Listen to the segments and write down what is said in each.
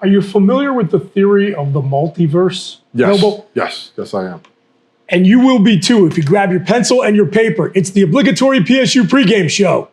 Are you familiar with the theory of the multiverse, Yes. Noble? Yes, I am. And you will be too if you grab your pencil and your paper. It's the obligatory PSU pregame show.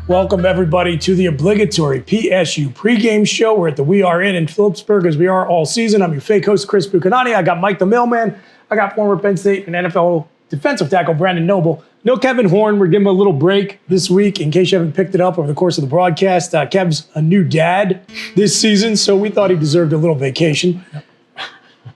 Welcome, everybody, to the obligatory PSU pregame show. We're at the We Are in Philipsburg, as we are all season. I'm your fake host, Chris Bucanani. I got Mike the Mailman. I got former Penn State and NFL defensive tackle Brandon Noble. No Kevin Horn. We're giving him a little break this week in case you haven't picked it up over the course of the broadcast. Kev's a new dad this season, so we thought he deserved a little vacation.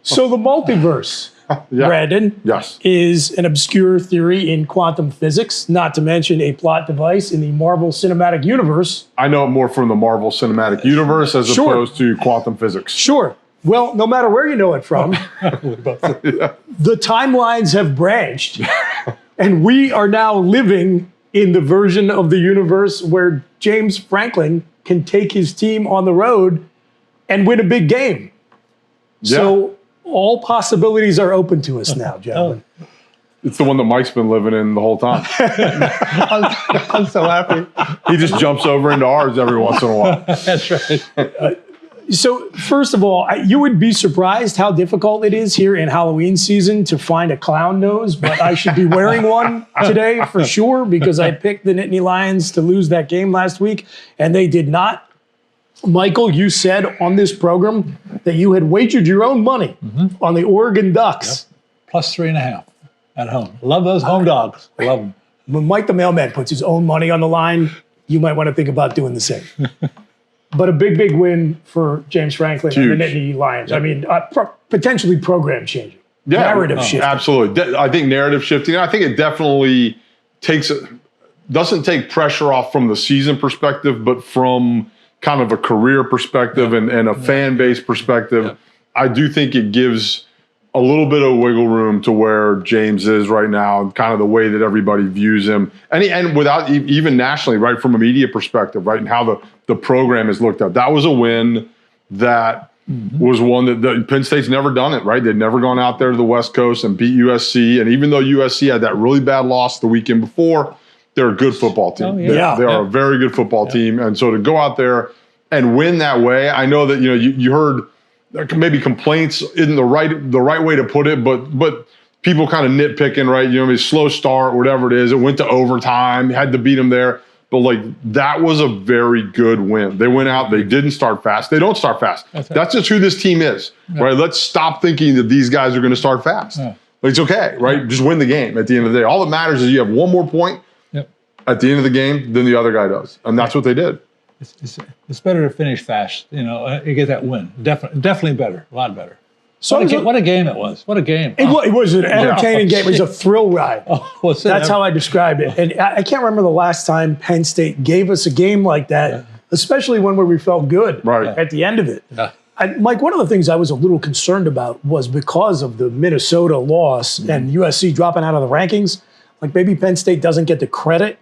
So the multiverse, Brandon, is an obscure theory in quantum physics, not to mention a plot device in the Marvel Cinematic Universe. I know it more from the Marvel Cinematic Universe as opposed to quantum physics. Sure. Well, no matter where you know it from, the timelines have branched, and we are now living in the version of the universe where James Franklin can take his team on the road and win a big game. Yeah. So all possibilities are open to us now, gentlemen. It's the one that Mike's been living in the whole time. I'm so happy. He just jumps over into ours every once in a while. That's right. So first of all, you would be surprised how difficult it is here in Halloween season to find a clown nose, but I should be wearing one today for sure because I picked the Nittany Lions to lose that game last week, and they did not. Michael, you said on this program that you had wagered your own money on the Oregon Ducks. Yep. +3.5 at home. Love those home dogs. Love them. When Mike the Mailman puts his own money on the line, you might want to think about doing the same. But a big, big win for James Franklin and the Nittany Lions. Yep. I mean, potentially program changing, narrative shifting. Absolutely. I think narrative shifting. I think it definitely doesn't take pressure off from the season perspective, but from kind of a career perspective and a fan base perspective. Yep. I do think it gives a little bit of wiggle room to where James is right now and kind of the way that everybody views him. And without even nationally, right, from a media perspective, right, and how the program is looked at. That was a win that was one that Penn State's never done it, right? They'd never gone out there to the West Coast and beat USC. And even though USC had that really bad loss the weekend before, they're a good football team. Oh, yeah. They are a very good football team. And so to go out there and win that way, I know that, you heard maybe complaints isn't the right way to put it, but people kind of nitpicking, right? A slow start, whatever it is. It went to overtime, had to beat them there. But that was a very good win. They went out, they didn't start fast. They don't start fast. That's just who this team is, right? Let's stop thinking that these guys are going to start fast. It's okay, right? Just win the game at the end of the day. All that matters is you have one more point at the end of the game than the other guy does. And that's what they did. It's better to finish fast, you get that win. Definitely better, a lot better. So what a game it was. What a game. It was an entertaining game. It was a thrill ride. That's how I described it. And I can't remember the last time Penn State gave us a game like that, especially when we felt good at the end of it. Yeah. Mike, one of the things I was a little concerned about was because of the Minnesota loss and USC dropping out of the rankings, maybe Penn State doesn't get the credit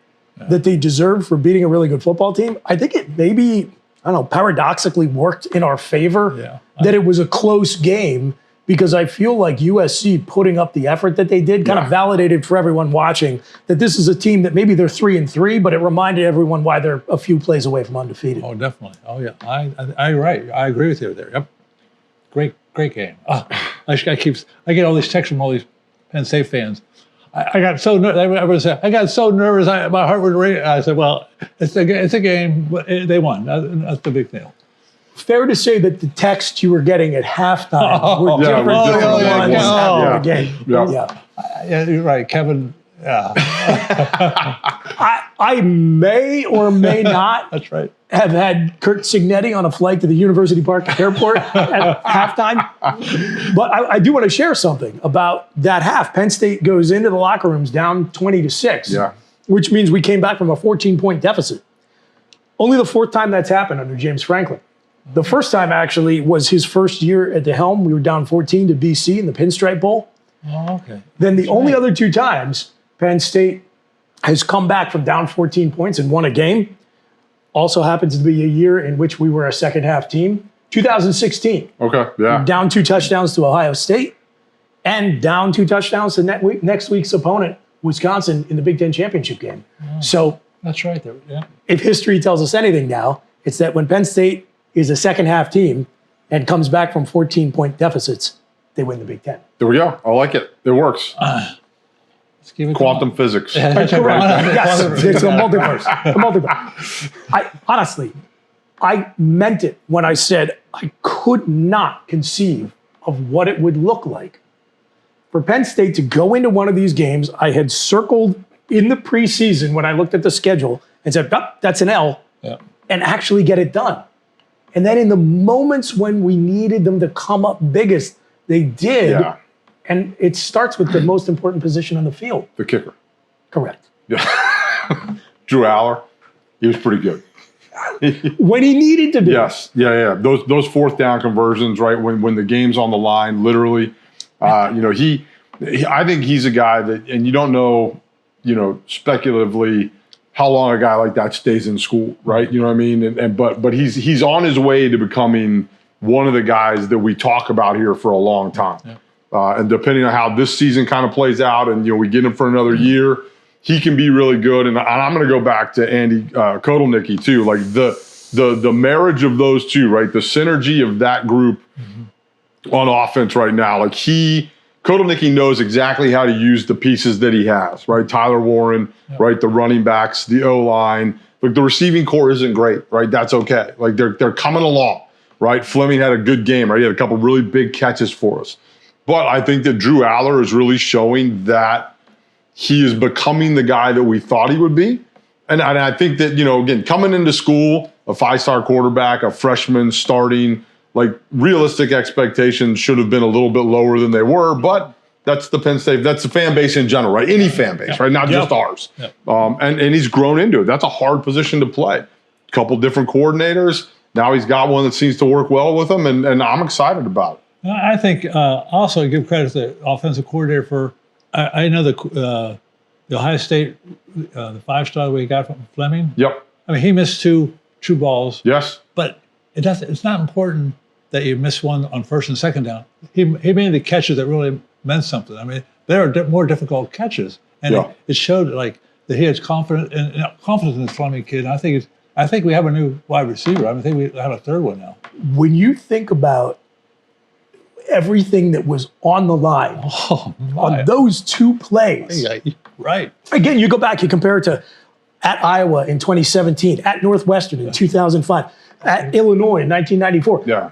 that they deserve for beating a really good football team. I think it maybe, paradoxically worked in our favor that it was a close game because I feel like USC putting up the effort that they did kind of validated for everyone watching that this is a team that maybe they're 3-3, but it reminded everyone why they're a few plays away from undefeated. Oh, definitely. Oh, yeah. I right. I agree with you there. Yep. Great game. I get all these texts from all these Penn State fans. I got so nervous. My heart was racing. I said, "Well, it's a game. They won. That's the big deal." Fair to say that the texts you were getting at halftime were different than the ones after the game. Yeah, you're right, Kevin. Yeah. I may or may not That's right. have had Kurt Signetti on a flight to the University Park Airport at halftime. But I do want to share something about that half. Penn State goes into the locker rooms down 20-6, which means we came back from a 14-point deficit. Only the fourth time that's happened under James Franklin. The first time, actually, was his first year at the helm. We were down 14 to BC in the Pinstripe Bowl. Oh, okay. Then the only other two times Penn State has come back from down 14 points and won a game also happens to be a year in which we were a second half team. 2016. Okay, yeah. Down 2 touchdowns to Ohio State and down 2 touchdowns to next week's opponent, Wisconsin, in the Big Ten championship game. Oh, so that's right. There, yeah. If history tells us anything now, it's that when Penn State is a second half team and comes back from 14-point deficits, they win the Big Ten. There we go. I like it. It works. Let's give it Quantum physics. Correct. Yes, it's a multiverse. A multiverse. Honestly, I meant it when I said I could not conceive of what it would look like for Penn State to go into one of these games. I had circled in the preseason when I looked at the schedule and said, oh, that's an L, and actually get it done. And then in the moments when we needed them to come up biggest, they did. Yeah. And it starts with the most important position on the field. The kicker. Correct. Yeah. Drew Aller, he was pretty good. When he needed to be. Yes. Yeah. Those fourth down conversions, right? When the game's on the line, literally, he I think he's a guy that, and you don't know, speculatively how long a guy like that stays in school, right? You know what I mean? But he's on his way to becoming one of the guys that we talk about here for a long time. Yeah. And depending on how this season kind of plays out, and we get him for another year, he can be really good. And I'm going to go back to Andy Kotelnicki too, like the marriage of those two, right? The synergy of that group on offense right now. Like Kotelnicki knows exactly how to use the pieces that he has, right? Tyler Warren, right? The running backs, the O-line. Like the receiving core isn't great, right? That's okay. Like they're coming along, right? Fleming had a good game, right? He had a couple really big catches for us. But I think that Drew Aller is really showing that he is becoming the guy that we thought he would be. And I think that, again, coming into school, a 5-star quarterback, a freshman starting, like realistic expectations should have been a little bit lower than they were. But that's the Penn State, that's the fan base in general, right? Any fan base, right? Not just ours. And he's grown into it. That's a hard position to play. A couple different coordinators. Now he's got one that seems to work well with him, and I'm excited about it. I think also give credit to the offensive coordinator for, I know the Ohio State, the 5-star we got from Fleming. Yep. I mean, he missed 2 true balls. Yes. But it's not important that you miss one on first and second down. He made the catches that really meant something. I mean, there are more difficult catches. And it showed like that he has confidence in this Fleming kid. And I think we have a new wide receiver. I think we have a third one now. When you think about everything that was on the line on those 2 plays. Right. Again, you go back, you compare it to at Iowa in 2017, at Northwestern in 2005, at Illinois in 1994. Yeah.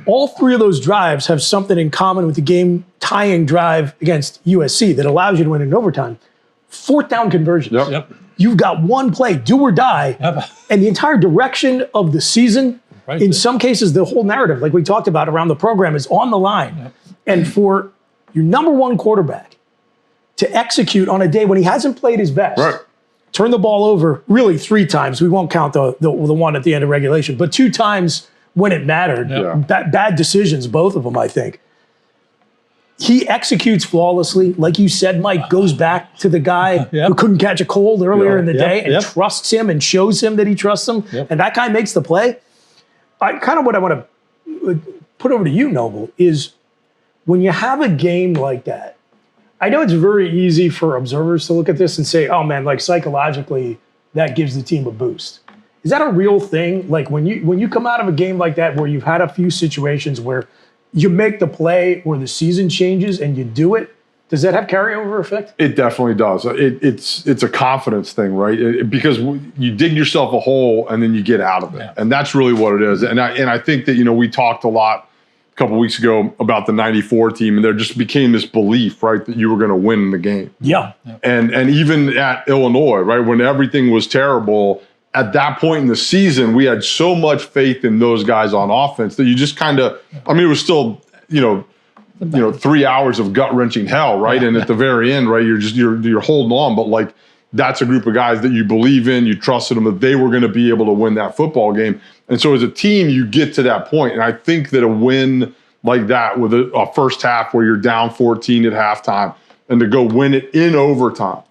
All 3 of those drives have something in common with the game-tying drive against USC that allows you to win in overtime. 4th down conversions. Yep. You've got one play, do or die, and the entire direction of the season. Right. In some cases, the whole narrative, like we talked about around the program, is on the line. Yep. And for your number 1 quarterback to execute on a day when he hasn't played his best, turn the ball over really 3 times. We won't count the one at the end of regulation, but 2 times when it mattered. Bad decisions, both of them, I think. He executes flawlessly. Like you said, Mike, goes back to the guy who couldn't catch a cold earlier in the day and trusts him and shows him that he trusts him. And that guy makes the play. What I want to put over to you, Noble, is when you have a game like that, I know it's very easy for observers to look at this and say, oh man, like psychologically, that gives the team a boost. Is that a real thing? Like when you come out of a game like that where you've had a few situations where you make the play or the season changes and you do it, does that have carryover effect? It definitely does. It's a confidence thing, right? Because you dig yourself a hole and then you get out of it, and that's really what it is. And I think that we talked a lot a couple of weeks ago about the '94 team, and there just became this belief, right, that you were going to win the game. Yeah. And even at Illinois, right, when everything was terrible, at that point in the season, we had so much faith in those guys on offense that you just kind of, I mean, it was still, 3 hours of gut-wrenching hell, right? And at the very end, right, you're holding on, but like that's a group of guys that you believe in, you trusted them that they were going to be able to win that football game. And so as a team, you get to that point. And I think that a win like that with a first half where you're down 14 at halftime and to go win it in overtime,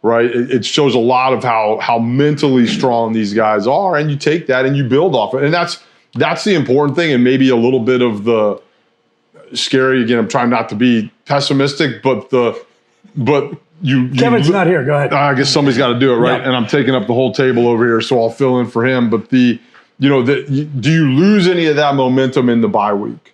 right? It shows a lot of how mentally strong these guys are, and you take that and you build off it. And that's the important thing, and maybe a little bit of the scary. Again, I'm trying not to be pessimistic, but Kevin's not here. Go ahead. I guess somebody's got to do it, right? Yeah. And I'm taking up the whole table over here, so I'll fill in for him. But do you lose any of that momentum in the bye week?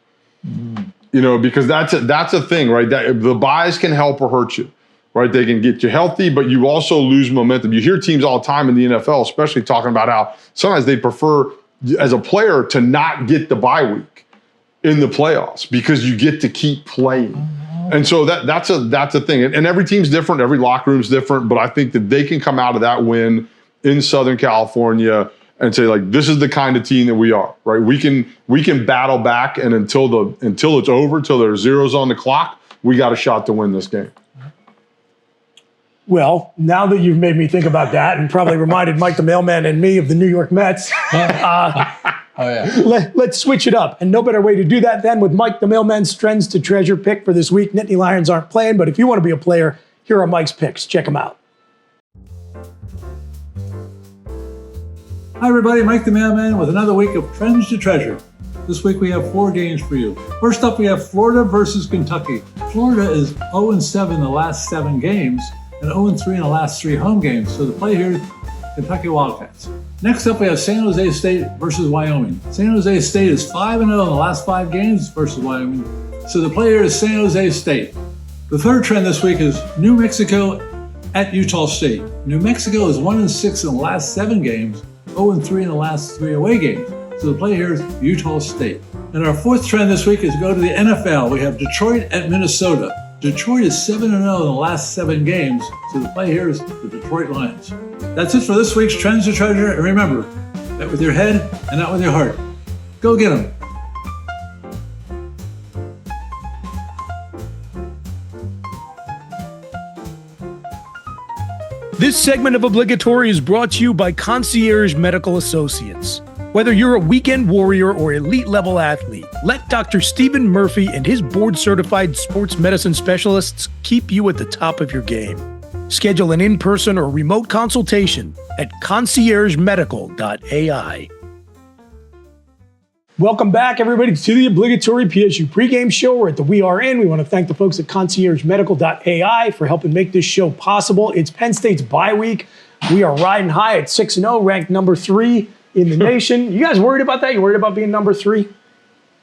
Because that's a thing, right? That the buys can help or hurt you, right? They can get you healthy, but you also lose momentum. You hear teams all the time in the NFL, especially talking about how sometimes they prefer, as a player, to not get the bye week in the playoffs because you get to keep playing. And so that's a thing. And every team's different, every locker room's different, but I think that they can come out of that win in Southern California and say, like, this is the kind of team that we are, right? We can battle back, and until it's over, till there's zeros on the clock, we got a shot to win this game. Well, now that you've made me think about that and probably reminded Mike the Mailman and me of the New York Mets, let's switch it up. And no better way to do that than with Mike the Mailman's Trends to Treasure pick for this week. Nittany Lions aren't playing, but if you want to be a player, here are Mike's picks. Check them out. Hi everybody, Mike the Mailman with another week of Trends to Treasure. This week we have 4 games for you. First up, we have Florida versus Kentucky. Florida is 0-7 in the last 7 games and 0-3 in the last 3 home games. So the play here is Kentucky Wildcats. Next up, we have San Jose State versus Wyoming. San Jose State is 5-0 in the last 5 games versus Wyoming. So the play here is San Jose State. The third trend this week is New Mexico at Utah State. New Mexico is 1-6 in the last 7 games, 0-3 in the last 3 away games. So the play here is Utah State. And our fourth trend this week is go to the NFL. We have Detroit at Minnesota. Detroit is 7-0 in the last 7 games. So the play here is the Detroit Lions. That's it for this week's Trends to Treasure. And remember, bet with your head and not with your heart. Go get them. This segment of Obligatory is brought to you by Concierge Medical Associates. Whether you're a weekend warrior or elite level athlete, let Dr. Stephen Murphy and his board-certified sports medicine specialists keep you at the top of your game. Schedule an in-person or remote consultation at conciergemedical.ai. Welcome back, everybody, to the Obligatory PSU Pregame Show. We're at the We Are In. We want to thank the folks at conciergemedical.ai for helping make this show possible. It's Penn State's bye week. We are riding high at 6-0, ranked number 3 in the nation. You guys worried about that? You worried about being number 3?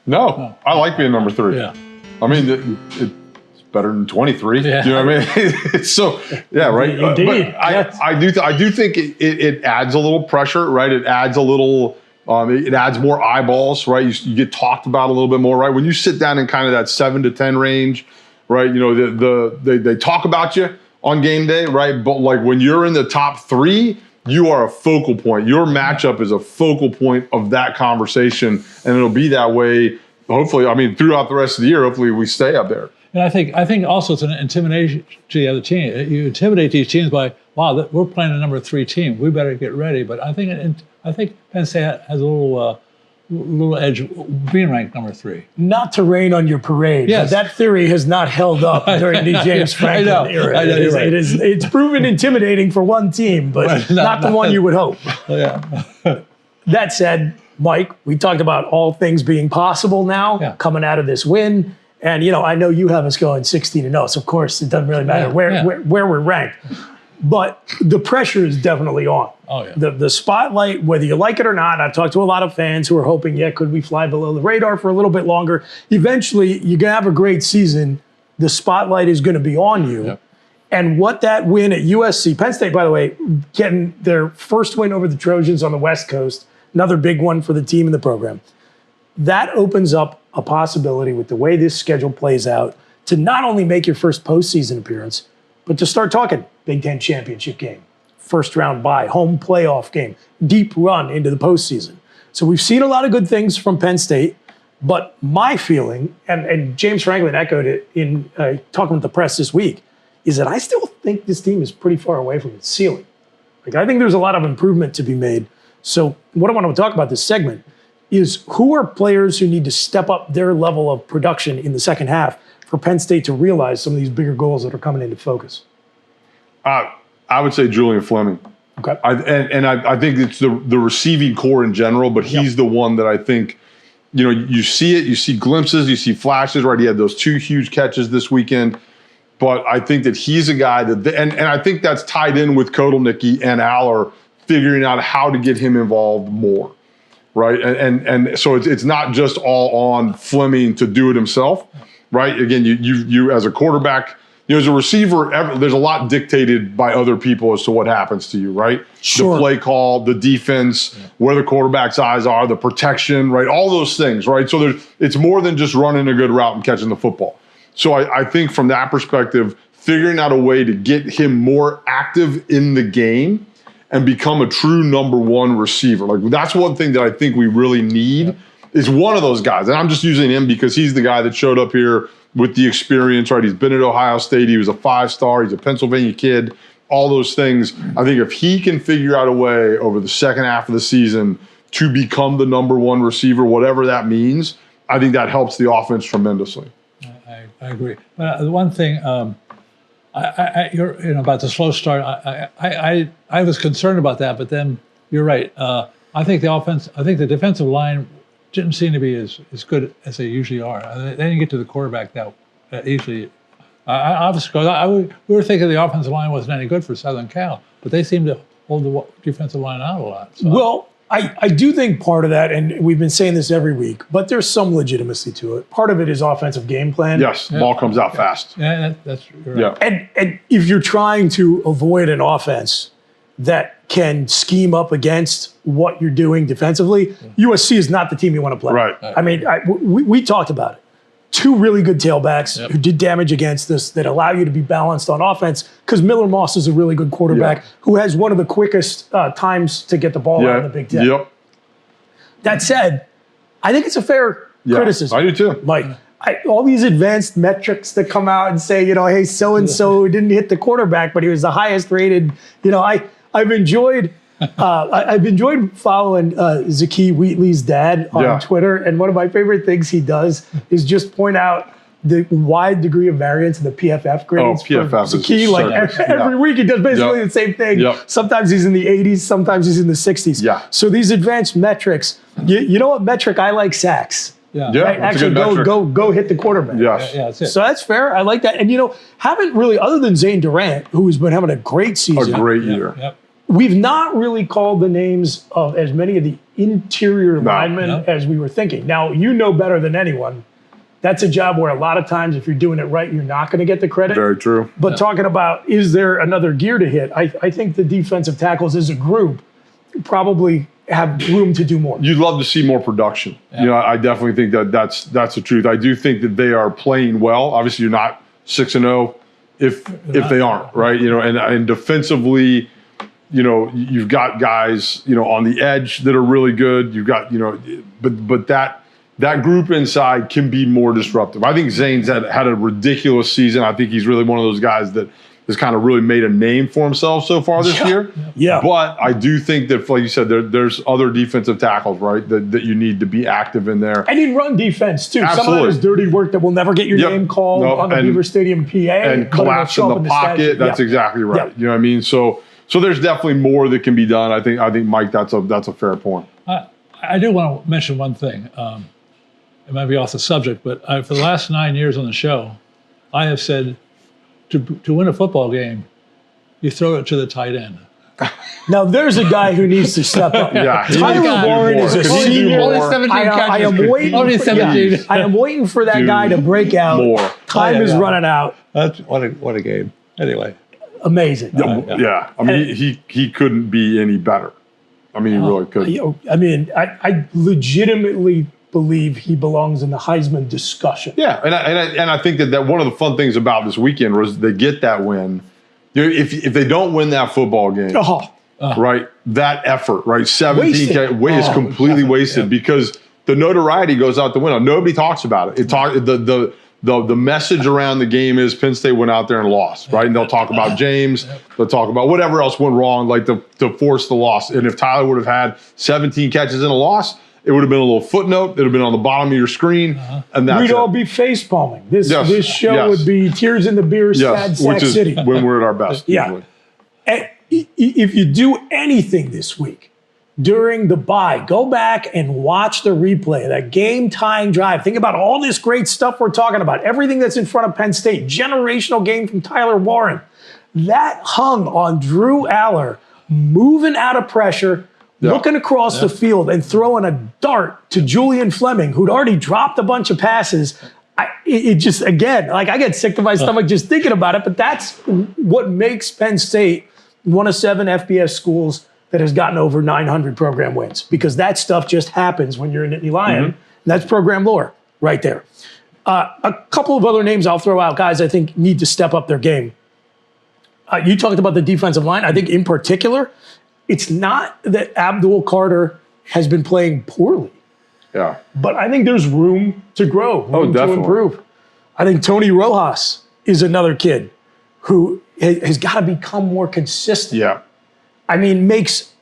No, I like being number 3. Yeah. I mean, it's better than 23. Yeah. You know what I mean? So, yeah, right. Indeed. But I do think it adds a little pressure, right? It adds a little. It adds more eyeballs, right? You get talked about a little bit more, right? When you sit down in kind of that 7 to 10 range, right? You know, they talk about you on game day, right? But like when you're in the top 3, you are a focal point. Your matchup is a focal point of that conversation, and it'll be that way. Hopefully, I mean, throughout the rest of the year, hopefully we stay up there. And I think also it's an intimidation to the other team. You intimidate these teams by, wow, we're playing a number 3 team. We better get ready. But I think Penn State has a little edge being ranked number 3. Not to rain on your parade. Yes. But that theory has not held up during the James Franklin era. I know, you're right. It's proven intimidating for one team, but not the one you would hope. Yeah. That said, Mike, we talked about all things being possible now coming out of this win. And, you know, I know you have us going 16-0, so of course it doesn't really matter where we're ranked. But the pressure is definitely on. Oh, yeah. The spotlight, whether you like it or not, I've talked to a lot of fans who are hoping, could we fly below the radar for a little bit longer? Eventually, you're going to have a great season. The spotlight is going to be on you. Yep. And what that win at USC, Penn State, by the way, getting their first win over the Trojans on the West Coast, another big one for the team in the program. That opens up a possibility with the way this schedule plays out to not only make your first postseason appearance, but to start talking Big Ten championship game, first round bye, home playoff game, deep run into the postseason. So we've seen a lot of good things from Penn State, but my feeling, and James Franklin echoed it in talking with the press this week, is that I still think this team is pretty far away from its ceiling. Like, I think there's a lot of improvement to be made. So what I want to talk about this segment is who are players who need to step up their level of production in the second half for Penn State to realize some of these bigger goals that are coming into focus? I would say Julian Fleming. Okay. I think it's the receiving core in general, but he's the one that I think, you see it, you see glimpses, you see flashes, right? He had those 2 huge catches this weekend. But I think that he's a guy that, and I think that's tied in with Kotelnicki and Aller figuring out how to get him involved more, right? And so it's not just all on Fleming to do it himself, right? Again, you as a quarterback, as a receiver, there's a lot dictated by other people as to what happens to you, right? Sure. The play call, the defense, where the quarterback's eyes are, the protection, right? All those things, right? So it's more than just running a good route and catching the football. So I think from that perspective, figuring out a way to get him more active in the game and become a true number 1 receiver. Like, that's one thing that I think we really need is one of those guys. And I'm just using him because he's the guy that showed up here with the experience, right? He's been at Ohio State. He was a 5-star. He's a Pennsylvania kid. All those things. I think if he can figure out a way over the second half of the season to become the number 1 receiver, whatever that means, I think that helps the offense tremendously. I agree. But the one thing, you're about the slow start. I was concerned about that, but then you're right. I think the defensive line didn't seem to be as good as they usually are. They didn't get to the quarterback that easily. We were thinking the offensive line wasn't any good for Southern Cal, but they seemed to hold the defensive line out a lot. So. Well, I do think part of that, and we've been saying this every week, but there's some legitimacy to it. Part of it is offensive game plan. Yes, ball comes out fast. Yeah, that's right. Yeah. And if you're trying to avoid an offense that can scheme up against what you're doing defensively, USC is not the team you want to play. Right. I mean, we talked about it. 2 really good tailbacks who did damage against us that allow you to be balanced on offense, because Miller Moss is a really good quarterback who has one of the quickest times to get the ball out in the Big Ten. Yep. That said, I think it's a fair criticism. I do too. Like, all these advanced metrics that come out and say, hey, so-and-so didn't hit the quarterback, but he was the highest rated. I've enjoyed following Zaki Wheatley's dad on Twitter, and one of my favorite things he does is just point out the wide degree of variance in the PFF grades. PFF Zaki, like every week he does basically the same thing. Sometimes he's in the 80s, sometimes he's in the 60s. So these advanced metrics, you know what metric I like? Sacks. Yeah. Right? Actually, go hit the quarterback. Yes. Yeah, that's it. So that's fair. I like that. And haven't really, other than Zane Durant, who's been having a great season. A great year. Yep. We've not really called the names of as many of the interior linemen as we were thinking. Now, you know better than anyone. That's a job where a lot of times, if you're doing it right, you're not going to get the credit. Very true. But talking about, is there another gear to hit? I think the defensive tackles as a group probably have room to do more. You'd love to see more production. I definitely think that's the truth. I do think that they are playing well. Obviously, you're not 6-0 if they aren't, right? And defensively, you've got guys, on the edge that are really good. You've got, but that group inside can be more disruptive. I think Zane's had a ridiculous season. I think he's really one of those guys that has kind of really made a name for himself so far this year. Yeah. But I do think that, like you said, there's other defensive tackles, right, that you need to be active in there. And in run defense, too. Absolutely. Some of that is dirty work that will never get your name called on the Beaver Stadium PA. And collapse in the pocket. That's exactly right. You know what I mean? So there's definitely more that can be done. I think Mike, that's a fair point. I do want to mention one thing. It might be off the subject, but for the last 9 years on the show, I have said to win a football game, you throw it to the tight end. Now, there's a guy who needs to step up. Tyler Warren is a senior. Only 17 I am waiting. Only 17. I am waiting for that guy to break out. More. Time is running out. That's what a game. Anyway. Amazing. I mean, he couldn't be any better. I mean, he really couldn't. I mean, I legitimately believe he belongs in the Heisman discussion. Yeah, and I think that one of the fun things about this weekend was they get that win. If they don't win that football game, right, that effort, right, 17K is completely wasted because the notoriety goes out the window. Nobody talks about it. The message around the game is Penn State went out there and lost, right? And they'll talk about James. They'll talk about whatever else went wrong, like to force the loss. And if Tyler would have had 17 catches and a loss, it would have been a little footnote. It would have been on the bottom of your screen, and that's We'd all be face palming. This show would be tears in the beer, sad Sack which is City. when we're at our best. Yeah. Usually. if you do anything this week during the bye, go back and watch the replay, that game-tying drive. Think about all this great stuff we're talking about, everything that's in front of Penn State, generational game from Tyler Warren. That hung on Drew Aller moving out of pressure, looking across the field and throwing a dart to Julian Fleming, who'd already dropped a bunch of passes. It just, again, like I get sick to my stomach just thinking about it, but that's what makes Penn State one of 7 FBS schools that has gotten over 900 program wins, because that stuff just happens when you're in Nittany Lion. And that's program lore right there. A couple of other names I'll throw out, guys I think need to step up their game. You talked about the defensive line. I think in particular, it's not that Abdul Carter has been playing poorly. Yeah. But I think there's room to grow, room to definitely. improve. I think Tony Rojas is another kid who has got to become more consistent. Yeah. I mean, makes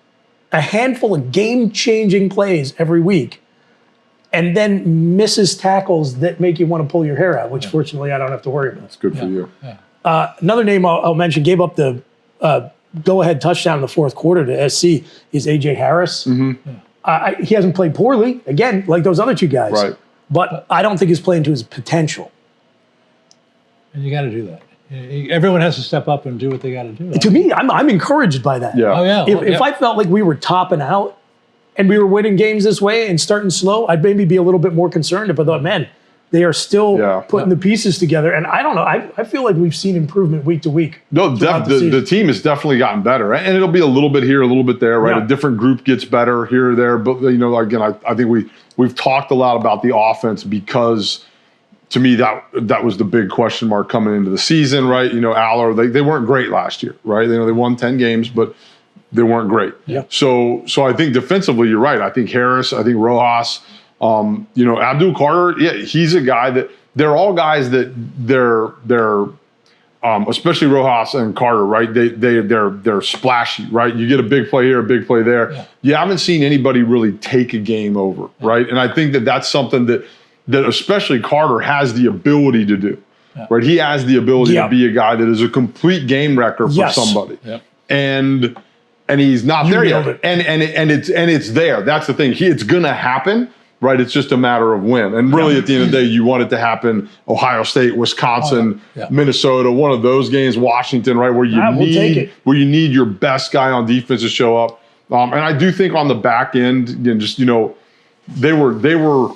a handful of game-changing plays every week and then misses tackles that make you want to pull your hair out, which fortunately I don't have to worry about. It's good for you. Yeah. Another name I'll mention, gave up the go-ahead touchdown in the fourth quarter to SC, is A.J. Harris. He hasn't played poorly, again, like those other two guys. Right. But I don't think he's playing to his potential. And you got to do that. Everyone has to step up and do what they got to do. To me, I'm encouraged by that. Yeah. Oh, yeah. If I felt like we were topping out and we were winning games this way and starting slow, I'd maybe be a little bit more concerned if I thought, man, they are still putting the pieces together. And I don't know. I feel like we've seen improvement week to week. No, the team has definitely gotten better. And it'll be a little bit here, a little bit there, right? Yeah. A different group gets better here or there. But, you know, again, I think we've talked a lot about the offense because, to me, that was the big question mark coming into the season, right? You know, Aller, they weren't great last year, right? They won 10 games, but they weren't great. Yeah. So I think defensively, you're right. I think Harris, I think Rojas, you know, Abdul Carter, yeah, he's a guy that they're all guys that they're especially Rojas and Carter, right? They're splashy, right? You get a big play here, a big play there. Yeah. You haven't seen anybody really take a game over, right? And I think that's something that especially Carter has the ability to do, right? He has the ability to be a guy that is a complete game wrecker for somebody, and he's not there yet. And it's there. That's the thing. It's gonna happen, right? It's just a matter of when. And really, at the end of the day, you want it to happen. Ohio State, Wisconsin, Minnesota, one of those games, Washington, right, where you need your best guy on defense to show up. And I do think on the back end, again, just, you know, they were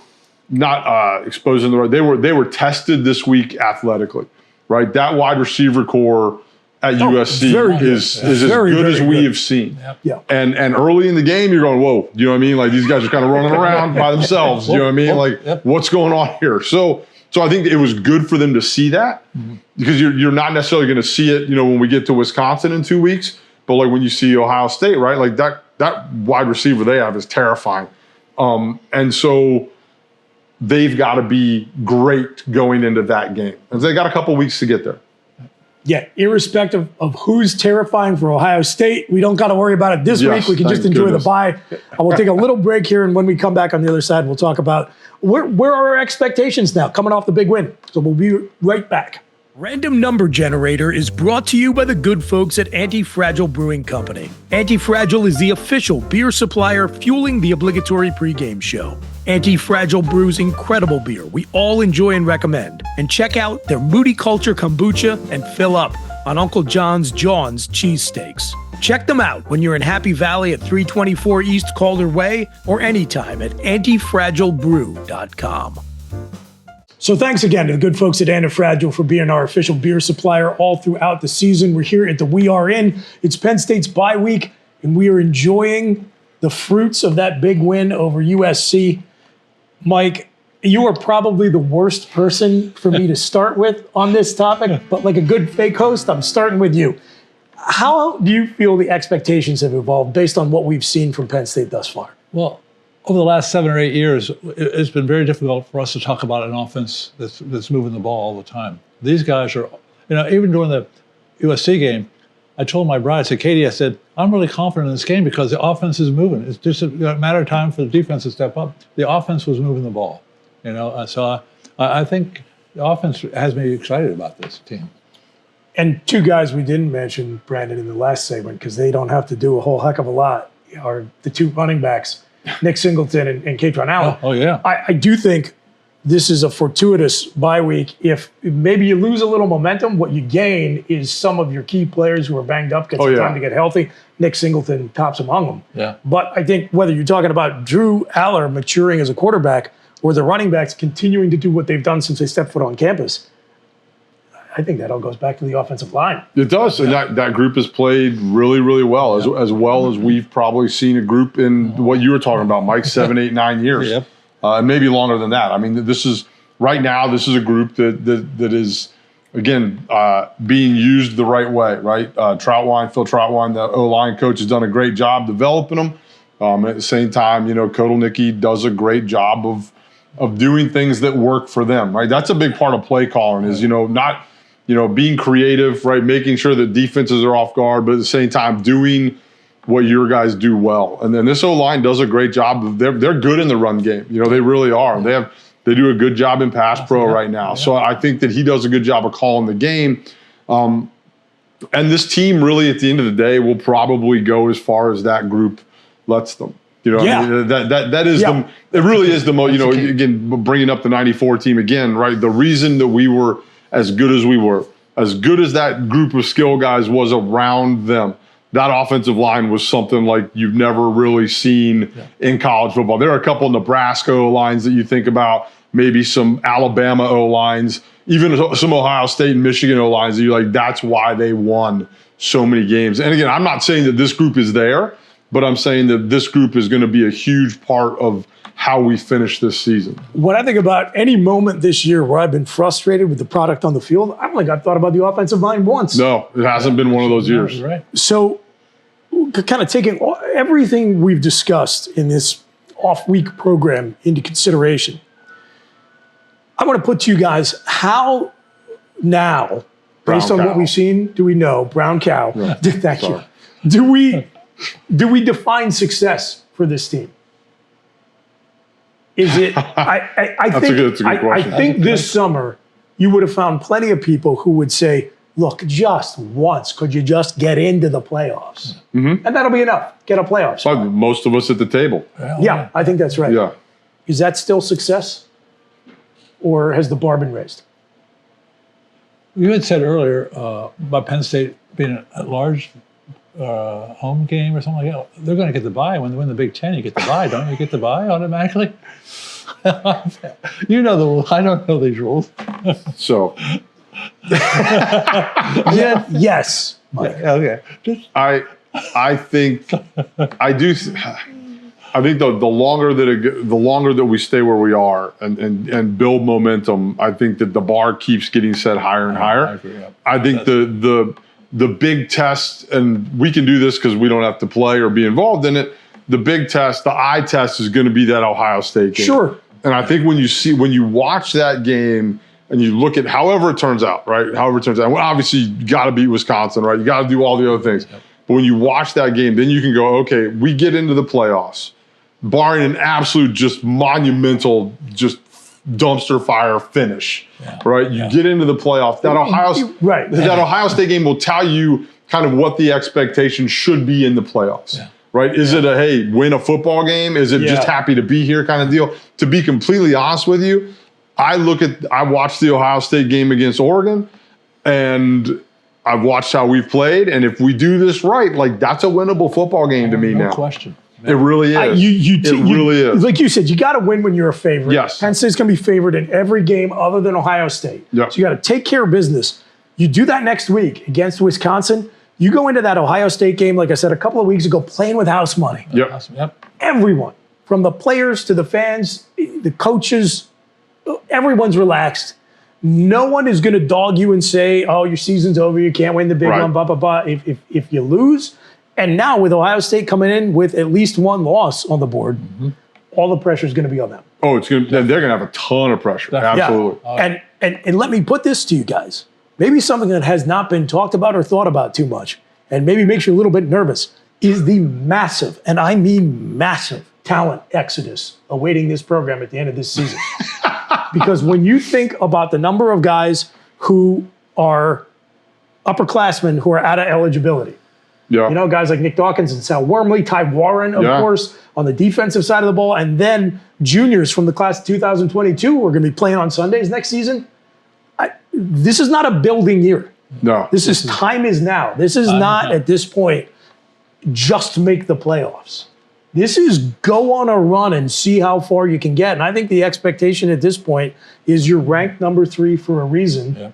not exposing the right. They were tested this week athletically, right? That wide receiver core at USC is as good as we have seen. Yeah. And early in the game, you're going, whoa, you know what I mean? Like, these guys are kind of running around by themselves. You know what I mean? Like, what's going on here? So I think it was good for them to see that, because you're not necessarily going to see it, you know, when we get to Wisconsin in 2 weeks. But like when you see Ohio State, right? Like that wide receiver they have is terrifying. And so they've got to be great going into that game. And they got a couple weeks to get there. Yeah, irrespective of who's terrifying for Ohio State, we don't got to worry about it this week. We can just enjoy the bye. We'll take a little break here, and when we come back on the other side, we'll talk about where are our expectations now coming off the big win. So we'll be right back. Random Number Generator is brought to you by the good folks at Anti-Fragile Brewing Company. Anti-Fragile is the official beer supplier fueling the obligatory pregame show. Anti-Fragile brews incredible beer we all enjoy and recommend. And check out their Moody Culture Kombucha and fill up on Uncle John's cheesesteaks. Check them out when you're in Happy Valley at 324 East Calder Way or anytime at antifragilebrew.com. So thanks again to the good folks at Antifragile for being our official beer supplier all throughout the season. We're here at the We Are In. It's Penn State's bye week, and we are enjoying the fruits of that big win over USC. Mike, you are probably the worst person for me to start with on this topic, but like a good fake host, I'm starting with you. How do you feel the expectations have evolved based on what we've seen from Penn State thus far? Well, over the last 7 or 8 years, it's been very difficult for us to talk about an offense that's moving the ball all the time. These guys are, you know, even during the USC game, I told my bride, I said, Katie, I said, I'm really confident in this game because the offense is moving. It's just a matter of time for the defense to step up. The offense was moving the ball, you know. So I think the offense has me excited about this team. And two guys we didn't mention, Brandon, in the last segment, because they don't have to do a whole heck of a lot, are the two running backs, Nick Singleton and Katron Allen. Oh, yeah. I do think this is a fortuitous bye week. If maybe you lose a little momentum, what you gain is some of your key players who are banged up get some time to get healthy. Nick Singleton tops among them. Yeah. But I think whether you're talking about Drew Aller maturing as a quarterback or the running backs continuing to do what they've done since they stepped foot on campus, I think that all goes back to the offensive line. It does, and that group has played really, really well, as well as we've probably seen a group in what you were talking about, Mike, 7, 8, 9 years. Yep. Maybe longer than that. I mean, this is a group that is, again, being used the right way, right? Phil Troutwine, the O-line coach, has done a great job developing them. At the same time, Kotelnicki does a great job of doing things that work for them, right? That's a big part of play calling is, not, being creative, right? Making sure that defenses are off guard, but at the same time doing what your guys do well. And then this O-line does a great job. They're good in the run game. They really are. They do a good job in pass pro right now. So I think that he does a good job of calling the game. And this team really, at the end of the day, will probably go as far as that group lets them. I mean, that is it really is the most, again, bringing up the 94 team again, right? The reason that we were as good as we were, as good as that group of skill guys was around them, that offensive line was something like you've never really seen in college football. There are a couple of Nebraska O-lines that you think about, maybe some Alabama O-lines, even some Ohio State and Michigan O-lines that you're like, that's why they won so many games. And again, I'm not saying that this group is there, but I'm saying that this group is going to be a huge part of how we finish this season. When I think about any moment this year where I've been frustrated with the product on the field, I don't think I've thought about the offensive line once. No, it hasn't been one of those years. Right. So kind of taking everything we've discussed in this off-week program into consideration, I want to put to you guys, how now, based on what we've seen, do we know, brown cow, thank you, do we define success for this team? Is it, That's a good question. I think this summer you would have found plenty of people who would say, look, just once, could you just get into the playoffs? Mm-hmm. And that'll be enough. Get a playoff spot. Most of us at the table. Yeah, I think that's right. Yeah. Is that still success? Or has the bar been raised? You had said earlier about Penn State being a large home game or something like that. They're going to get the bye. When they win the Big Ten, you get the bye. Don't you get the bye automatically? You know the rules. I don't know these rules. So. Yes. Mike. Okay. I think I do. I think the longer that we stay where we are and build momentum, I think that the bar keeps getting set higher and higher. I agree, yeah. I think the big test, and we can do this because we don't have to play or be involved in it. The big test, the eye test, is going to be that Ohio State game. Sure. And I think when you watch that game and you look at however it turns out, right? However it turns out, well, obviously you got to beat Wisconsin, right? You got to do all the other things. Yep. But when you watch that game, then you can go, okay, we get into the playoffs, barring an absolute just monumental, just dumpster fire finish, right? You get into the playoffs. That Ohio State game will tell you kind of what the expectation should be in the playoffs, right? Is it win a football game? Is it just happy to be here kind of deal? To be completely honest with you, I watched the Ohio State game against Oregon, and I've watched how we've played, and if we do this right, like that's a winnable football game to me now. No question. It really is. It really is. Like you said, you got to win when you're a favorite. Yes. Penn State's going to be favored in every game other than Ohio State. Yep. So you got to take care of business. You do that next week against Wisconsin. You go into that Ohio State game, like I said a couple of weeks ago, playing with house money. Yep. Awesome. Yep. Everyone, from the players to the fans, the coaches, everyone's relaxed. No one is going to dog you and say, oh, your season's over, you can't win the big one, blah, blah, blah. If you lose, and now with Ohio State coming in with at least one loss on the board, all the pressure is going to be on them. Oh, they're going to have a ton of pressure. Absolutely. Yeah. And let me put this to you guys. Maybe something that has not been talked about or thought about too much, and maybe makes you a little bit nervous, is the massive, and I mean massive, talent exodus awaiting this program at the end of this season. Because when you think about the number of guys who are upperclassmen who are out of eligibility. Yeah. You know, guys like Nick Dawkins and Sal Wormley, Ty Warren, of course, on the defensive side of the ball, and then juniors from the class of 2022 who are going to be playing on Sundays next season. This is not a building year. No. This is time is now. This is not at this point just make the playoffs. This is go on a run and see how far you can get. And I think the expectation at this point is you're ranked number 3 for a reason. Yeah.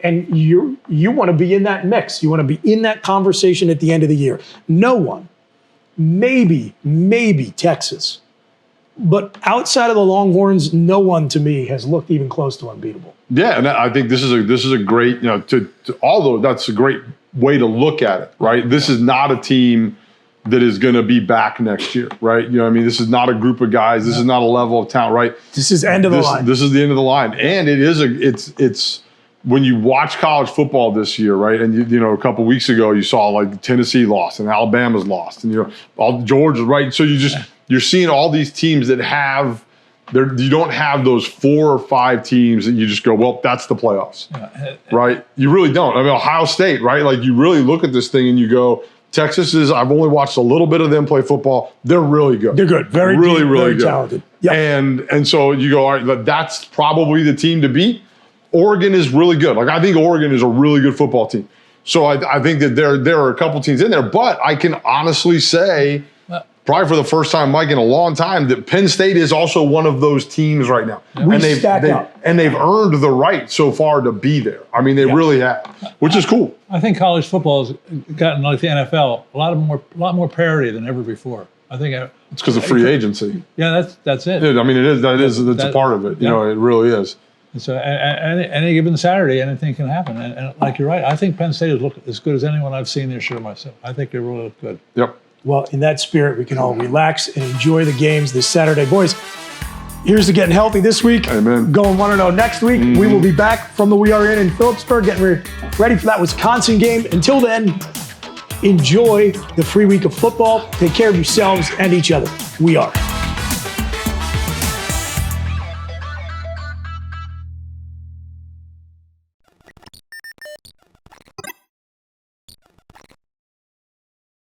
And you want to be in that mix. You want to be in that conversation at the end of the year. No one, maybe Texas, but outside of the Longhorns, no one to me has looked even close to unbeatable. Yeah, and I think this is a great, although that's a great way to look at it, right? This is not a team that is going to be back next year, right? You know what I mean? This is not a group of guys. This is not a level of talent, right? This is end of the line. This is the end of the line. And it's when you watch college football this year, right? And you know, a couple weeks ago you saw like Tennessee lost and Alabama's lost, and all Georgia's right. So you're seeing all these teams that have you don't have those 4 or 5 teams that you just go, well, that's the playoffs, right? You really don't. I mean, Ohio State, right? Like you really look at this thing and you go, Texas is. I've only watched a little bit of them play football. They're really good. They're good. Very really, deep, really very good. Talented. Yep. And so you go, all right, that's probably the team to beat. Oregon is really good. Like I think Oregon is a really good football team. So I think that there are a couple teams in there, but I can honestly say, probably for the first time, Mike, in a long time, that Penn State is also one of those teams right now. We stack up. And they've earned the right so far to be there. I mean, they really have, which is cool. I think college football has gotten, like the NFL, a lot more parity than ever before. I think it's because of free agency. Yeah, that's it. I mean, it's a part of it. You know, it really is. And so any given Saturday, anything can happen. And like you're right, I think Penn State has looked as good as anyone I've seen this year myself. I think they really look good. Yep. Well, in that spirit, we can all relax and enjoy the games this Saturday. Boys, here's to getting healthy this week. Amen. Going 1-0 next week. Mm-hmm. We will be back from the We Are In Philipsburg, getting ready for that Wisconsin game. Until then, enjoy the free week of football. Take care of yourselves and each other. We are.